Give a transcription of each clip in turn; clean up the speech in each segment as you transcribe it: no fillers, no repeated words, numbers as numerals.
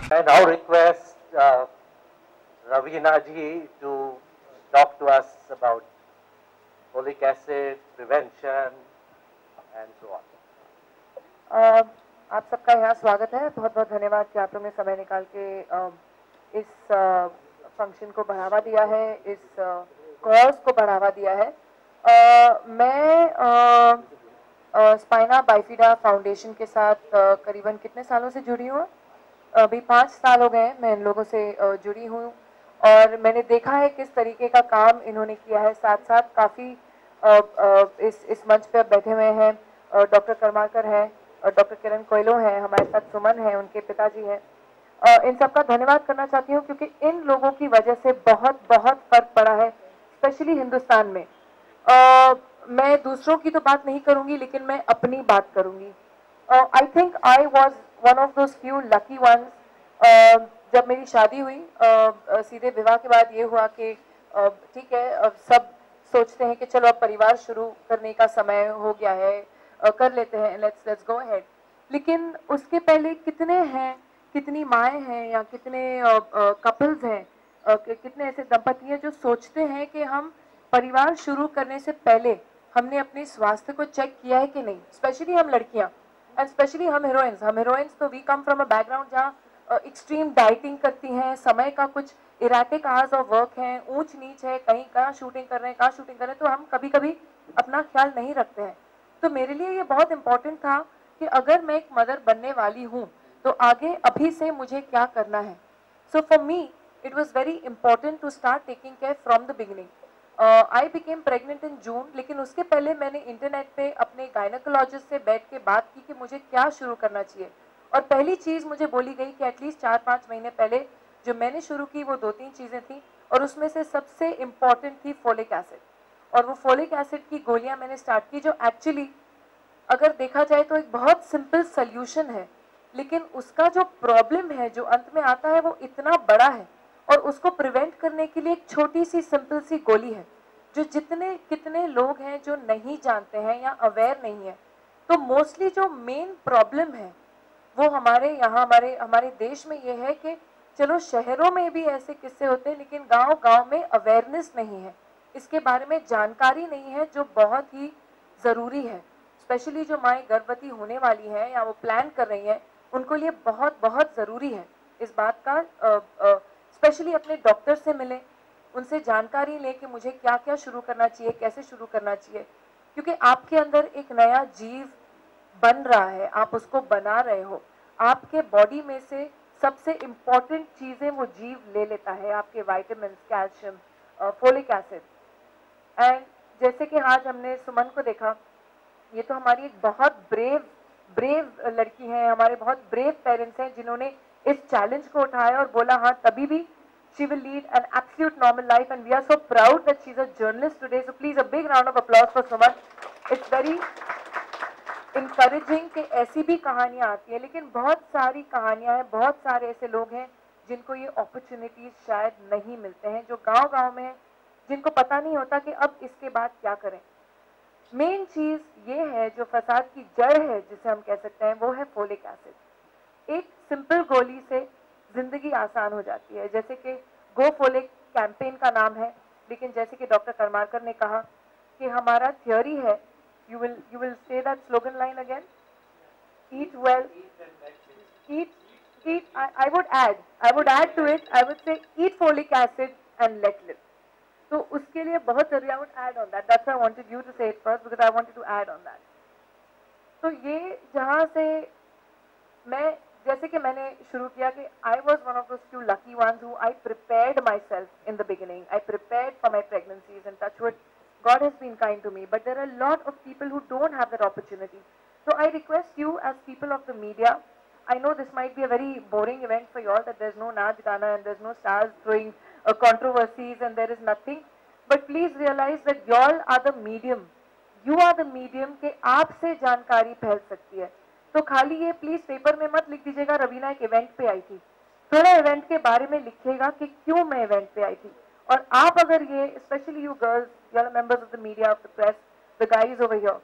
I now request Ravina ji to talk to us about folic acid prevention and so on. आप सबका यहाँ स्वागत है। बहुत बहुत धन्यवाद कि आप लोगों ने समय निकाल के इस फंक्शन को बढ़ावा दिया है, इस कॉज को बढ़ावा दिया है। मैं स्पाइना बाइफिडा फाउंडेशन के साथ करीबन कितने सालों से जुड़ी हूँ? अभी 5 साल हो गए मैं इन लोगों से जुड़ी हूँ और मैंने देखा है किस तरीके का काम इन्होंने किया है। साथ साथ काफ़ी इस मंच पर बैठे हुए हैं डॉक्टर कर्माकर हैं, डॉक्टर किरण कोयलो हैं, हमारे साथ सुमन हैं, उनके पिताजी हैं। इन सबका धन्यवाद करना चाहती हूँ क्योंकि इन लोगों की वजह से बहुत बहुत फर्क पड़ा है, स्पेशली हिंदुस्तान में। मैं दूसरों की तो बात नहीं करूंगी लेकिन मैं अपनी बात करूंगी। I think I was one of those few lucky ones. जब मेरी शादी हुई सीधे विवाह के बाद ये हुआ कि ठीक है, अब सब सोचते हैं कि चलो अब परिवार शुरू करने का समय हो गया है, कर लेते हैं, लेट्स गो अहेड। लेकिन उसके पहले कितने हैं, कितनी माएँ हैं या कितने कपल्स हैं, कितने ऐसे दंपति हैं जो सोचते हैं कि हम परिवार शुरू करने से पहले हमने अपने स्वास्थ्य को चेक किया है कि नहीं। स्पेशली हम लड़कियां एंड स्पेशली हम हीरोइंस तो we come from a background जहाँ एक्सट्रीम डाइटिंग करती हैं, समय का कुछ इराटिक आवर्स ऑफ वर्क है, ऊंच नीच है, कहीं कहाँ शूटिंग कर रहे हैं, कहाँ शूटिंग कर रहे हैं, तो हम कभी कभी अपना ख्याल नहीं रखते हैं। तो मेरे लिए ये बहुत इंपॉर्टेंट था कि अगर मैं एक मदर बनने वाली हूँ तो आगे अभी से मुझे क्या करना है। So for me it was very important to start taking care from the beginning. I became pregnant in June, लेकिन उसके पहले मैंने इंटरनेट पे अपने गायनोकोलॉजिस्ट से बैठ के बात की कि मुझे क्या शुरू करना चाहिए। और पहली चीज़ मुझे बोली गई कि एटलीस्ट 4-5 महीने पहले जो मैंने शुरू की वो 2-3 चीज़ें थी और उसमें से सबसे इम्पॉर्टेंट थी फोलिक एसिड। और वो फोलिक एसिड की गोलियां मैंने स्टार्ट की, जो एक्चुअली अगर देखा जाए तो एक बहुत सिंपल सोल्यूशन है, लेकिन उसका जो प्रॉब्लम है जो अंत में आता है वो इतना बड़ा है। और उसको प्रिवेंट करने के लिए एक छोटी सी सिंपल सी गोली है जो जितने कितने लोग हैं जो नहीं जानते हैं या अवेयर नहीं है। तो मोस्टली जो मेन प्रॉब्लम है वो हमारे यहाँ हमारे देश में ये है कि चलो शहरों में भी ऐसे किस्से होते हैं लेकिन गांव गांव में अवेयरनेस नहीं है, इसके बारे में जानकारी नहीं है, जो बहुत ही ज़रूरी है। स्पेशली जो माएँ गर्भवती होने वाली हैं या वो प्लान कर रही हैं, उनको लिए बहुत बहुत ज़रूरी है इस बात का। स्पेशली अपने डॉक्टर से मिलें, उनसे जानकारी लें कि मुझे क्या क्या शुरू करना चाहिए, कैसे शुरू करना चाहिए, क्योंकि आपके अंदर एक नया जीव बन रहा है, आप उसको बना रहे हो। आपके बॉडी में से सबसे इम्पॉर्टेंट चीज़ें वो जीव ले लेता है, आपके vitamin, calcium, folic acid. And जैसे कि आज हमने सुमन को देखा, ये तो हमारी एक बहुत ब्रेव लड़की है, हमारे बहुत ब्रेव पेरेंट्स हैं जिन्होंने इस चैलेंज को उठाया और बोला हाँ तभी भी she will lead an absolute normal life, and we are so proud that she's a journalist today. So please, a big round of applause for Suman. It's very encouraging कि ऐसी भी कहानियाँ आती हैं, लेकिन बहुत सारी कहानियाँ हैं, बहुत सारे ऐसे लोग हैं जिनको ये अपॉर्चुनिटीज शायद नहीं मिलते हैं, जो गांव-गांव में हैं, जिनको पता नहीं होता कि अब इसके बाद क्या करें। मेन चीज़ ये है, जो फसाद की जड़ है जिसे हम कह सकते हैं, वो है फोलिक एसिड। एक सिंपल गोली से जिंदगी आसान हो जाती है, जैसे कि गो फोलिक कैंपेन का नाम है, लेकिन जैसे कि डॉक्टर करमाकर ने कहा कि हमारा थियोरी है, you will say that slogan line again, eat well, eat I would add to it, I would say eat folic acid and let live. तो उसके लिए बहुत जरूरी, I would add on that, that's why I wanted you to say it first because I wanted to add on that. तो ये जहाँ से मैं, जैसे कि मैंने शुरू किया कि I was one of those few lucky ones who I prepared myself in the beginning. I prepared for my pregnancies and touch wood, God has been kind to me. But there are a lot of people who don't have that opportunity. So I request you as people of the media, I know this might be a very boring event for you all, that there's no Naach Gana and there's no stars throwing controversies and there is nothing. But please realize that you all are the medium. You are the medium के आपसे जानकारी फैल सकती है। तो खाली ये please paper में मत लिख दीजिएगा रवीना एक इवेंट पे आई थी, थोड़ा इवेंट के बारे में लिखिएगा कि क्यों मैं इवेंट पे आई थी। और आप अगर ये, specially you girls, you are members of the media, of the press, the guys over here,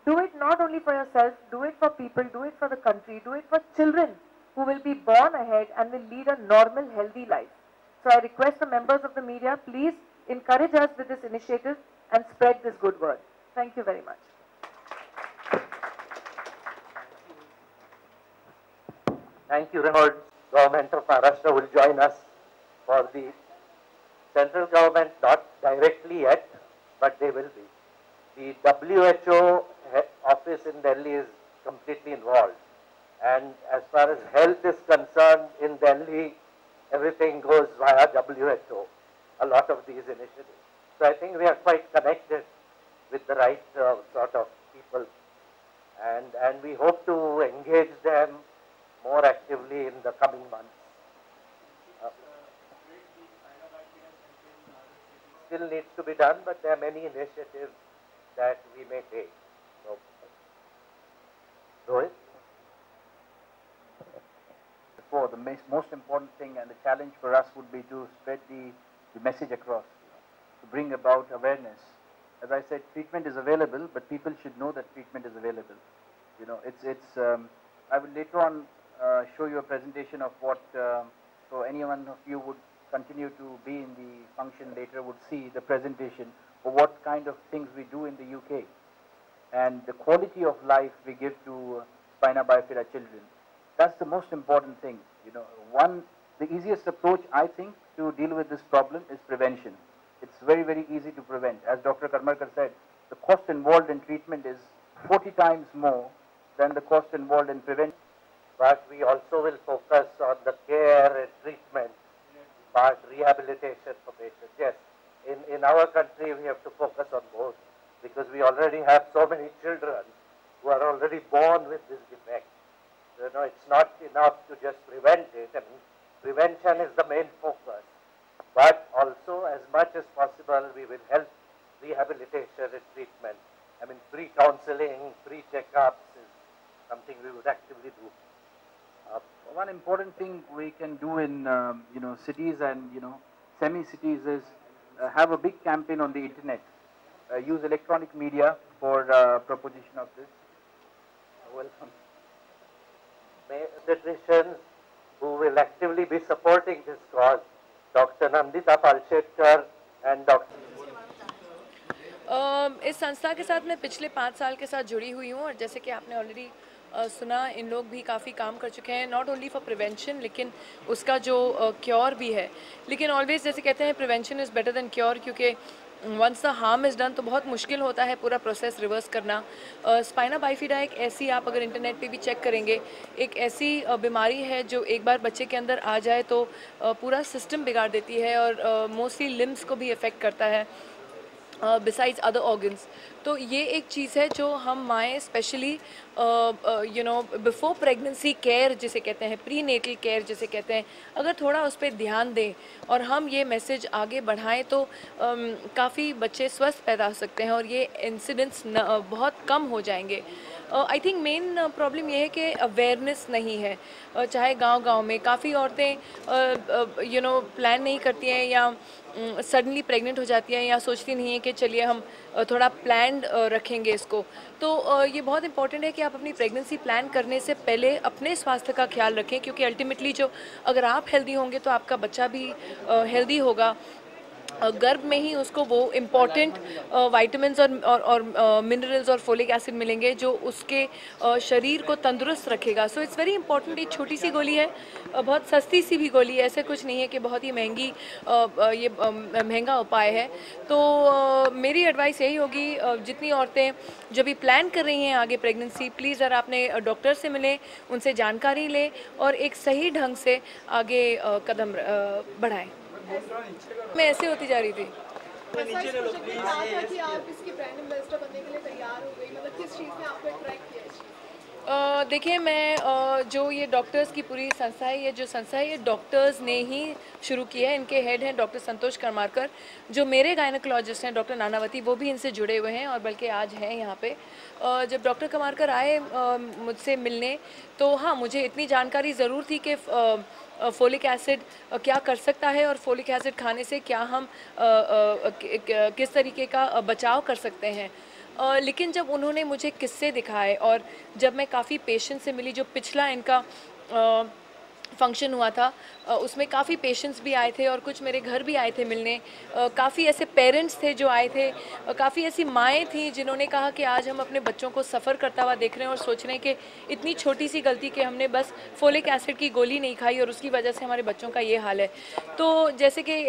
do it not only for yourself, do it for people, do it for the country, do it for children, who will be born ahead and will lead a normal, healthy life. So I request the members of the media, please encourage us with this initiative and spread this good word. Thank you very much. Thank you, Reynolds. Government of Maharashtra will join us for the central government, not directly yet, but they will be. The WHO office in Delhi is completely involved. And as far as health is concerned in Delhi, everything goes via WHO, a lot of these initiatives. So I think we are quite connected with the right sort of people. And we hope to engage them more actively in the coming months. Still needs to be done, but there are many initiatives that we may take. So, Rohit? The most important thing and the challenge for us would be to spread the message across, to bring about awareness. As I said, treatment is available, but people should know that treatment is available. You know, I will later on show you a presentation of what, so anyone of you would continue to be in the function later would see the presentation of what kind of things we do in the UK and the quality of life we give to spina bifida children. That's the most important thing. You know, the easiest approach I think to deal with this problem is prevention. It's very, very easy to prevent. As Dr. Karmarkar said, the cost involved in treatment is 40 times more than the cost involved in prevention. But we also will focus on the care and treatment part, rehabilitation for patients. Yes, in our country we have to focus on both because we already have so many children who are already born with this defect. You know, it's not enough to just prevent it. I mean, prevention is the main focus. But also, as much as possible, we will help rehabilitation and treatment. I mean, pre-counseling, pre-checkups is something we would actively do. One important thing we can do in cities and semi-cities is have a big campaign on the internet. Use electronic media for proposition of this. Welcome. Pediatricians who will actively be supporting this cause, Dr. Nandita Palshetkar and Dr. इस संस्था के साथ मैं पिछले 5 साल के साथ जुड़ी हुई हूँ और जैसे कि आपने ऑलरेडी सुना, इन लोग भी काफ़ी काम कर चुके हैं, नॉट ओनली फॉर प्रिवेंशन लेकिन उसका जो क्योर भी है. लेकिन ऑलवेज जैसे कहते हैं prevention is better than cure, क्योंकि once the harm is done तो बहुत मुश्किल होता है पूरा प्रोसेस रिवर्स करना. स्पाइना बाइफिडा एक ऐसी, आप अगर इंटरनेट पे भी चेक करेंगे, एक ऐसी बीमारी है जो एक बार बच्चे के अंदर आ जाए तो पूरा सिस्टम बिगाड़ देती है और मोस्टली लिम्स को भी इफ़ेक्ट करता है बिसाइड्स अदर ऑर्गन्स. तो ये एक चीज़ है जो हम माएँ स्पेशली बिफोर प्रेगनेंसी केयर जिसे कहते हैं, प्री नेटल केयर जिसे कहते हैं, अगर थोड़ा उस पर ध्यान दें और हम ये मैसेज आगे बढ़ाएं तो काफ़ी बच्चे स्वस्थ पैदा हो सकते हैं और ये इंसिडेंट्स बहुत कम हो जाएंगे. आई थिंक मेन प्रॉब्लम ये है कि अवेयरनेस नहीं है. चाहे गांव-गांव में काफ़ी औरतें प्लान नहीं करती हैं या सडनली प्रेग्नेंट हो जाती हैं या सोचती नहीं है कि चलिए हम थोड़ा प्लान्ड रखेंगे इसको. तो ये बहुत इंपॉर्टेंट है कि आप अपनी प्रेगनेंसी प्लान करने से पहले अपने स्वास्थ्य का ख्याल रखें, क्योंकि अल्टीमेटली जो अगर आप हेल्दी होंगे तो आपका बच्चा भी हेल्दी होगा. गर्भ में ही उसको वो इम्पॉर्टेंट वाइटामिन्स और मिनरल्स और फोलिक एसिड मिलेंगे जो उसके शरीर को तंदुरुस्त रखेगा. So it's very important. एक छोटी सी गोली है, बहुत सस्ती सी भी गोली है, ऐसे कुछ नहीं है कि बहुत ही महंगी ये महंगा उपाय है. तो मेरी एडवाइस यही होगी, जितनी औरतें जो भी प्लान कर रही हैं आगे प्रेगनेंसी, प्लीज़ ज़रा अपने डॉक्टर से मिलें, उनसे जानकारी लें और एक सही ढंग से आगे कदम बढ़ाएं. मैं ऐसे होती जा रही थी. देखिए, मैं जो ये डॉक्टर्स की पूरी संस्था है, ये डॉक्टर्स ने ही शुरू की है. इनके हेड हैं डॉक्टर संतोष करमारकर, जो मेरे गायनेकोलॉजिस्ट हैं डॉक्टर नानावती, वो भी इनसे जुड़े हुए हैं और बल्कि आज हैं यहाँ पे. जब डॉक्टर करमारकर आए मुझसे मिलने तो हाँ, मुझे इतनी जानकारी ज़रूर थी कि फोलिक एसिड क्या कर सकता है और फोलिक एसिड खाने से क्या हम किस तरीके का बचाव कर सकते हैं. लेकिन जब उन्होंने मुझे किस्से दिखाए और जब मैं काफ़ी पेशेंट से मिली, जो पिछला इनका फंक्शन हुआ था, उसमें काफ़ी पेशेंट्स भी आए थे और कुछ मेरे घर भी आए थे मिलने। काफ़ी ऐसे पेरेंट्स थे जो आए थे, काफ़ी ऐसी माएँ थीं जिन्होंने कहा कि आज हम अपने बच्चों को सफ़र करता हुआ देख रहे हैं और सोच रहे हैं कि इतनी छोटी सी गलती कि हमने बस फोलिक एसिड की गोली नहीं खाई और उसकी वजह से हमारे बच्चों का ये हाल है। तो जैसे कि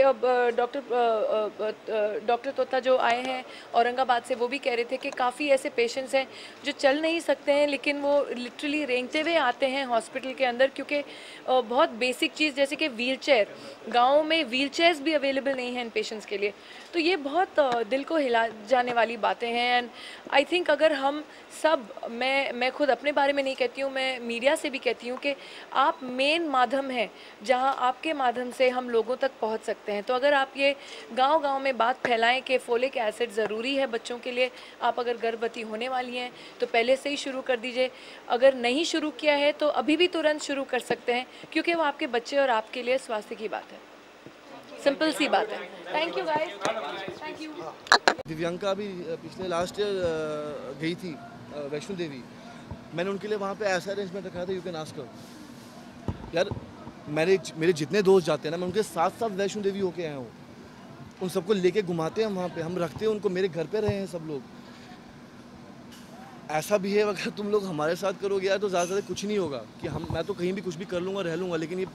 डॉक्टर तोता जो आए हैं औरंगाबाद से, वो भी कह रहे थे कि काफ़ी ऐसे पेशेंट्स हैं जो चल नहीं सकते हैं लेकिन वो लिटरली रेंगते हुए आते हैं हॉस्पिटल के अंदर, क्योंकि बहुत बेसिक चीज़ जैसे कि व्हीलचेयर, गाँव में व्हीलचेयर्स भी अवेलेबल नहीं हैं इन पेशेंट्स के लिए। तो ये बहुत दिल को हिला जाने वाली बातें हैं। एंड आई थिंक अगर हम सब, मैं खुद अपने बारे में नहीं कहती हूँ, मैं मीडिया से भी कहती हूँ कि आप मेन माध्यम हैं जहाँ आपके माध्यम से हम लोगों तक पहुँच सकते हैं। तो अगर आप ये गांव-गांव में बात फैलाएं कि फोलिक एसिड ज़रूरी है बच्चों के लिए, आप अगर गर्भवती होने वाली हैं तो पहले से ही शुरू कर दीजिए, अगर नहीं शुरू किया है तो अभी भी तुरंत शुरू कर सकते हैं, क्योंकि वो आपके बच्चे और आपके लिए स्वास्थ्य की बात है। सिंपल सी बात है। Thank you guys, thank you. Divyanka अभी पिछले लास्ट ईयर गई थी वैष्णो देवी। मैंने उनके लिए वहाँ पे ऐसा अरेंजमेंट रखा था, यू कैन आस्क हर। यार मेरे जितने दोस्त जाते हैं ना, मैं उनके साथ साथ वैष्णो देवी होके आया हूँ। उन सबको लेके घुमाते हैं वहाँ पे, हम रखते हैं उनको, मेरे घर पे रहे हैं सब लोग। ऐसा बिहेव अगर तुम लोग हमारे साथ करोगे यार तो ज़्यादा से ज़्यादा कुछ नहीं होगा कि मैं तो कहीं भी कुछ भी कर लूँगा, रह लूँगा, लेकिन ये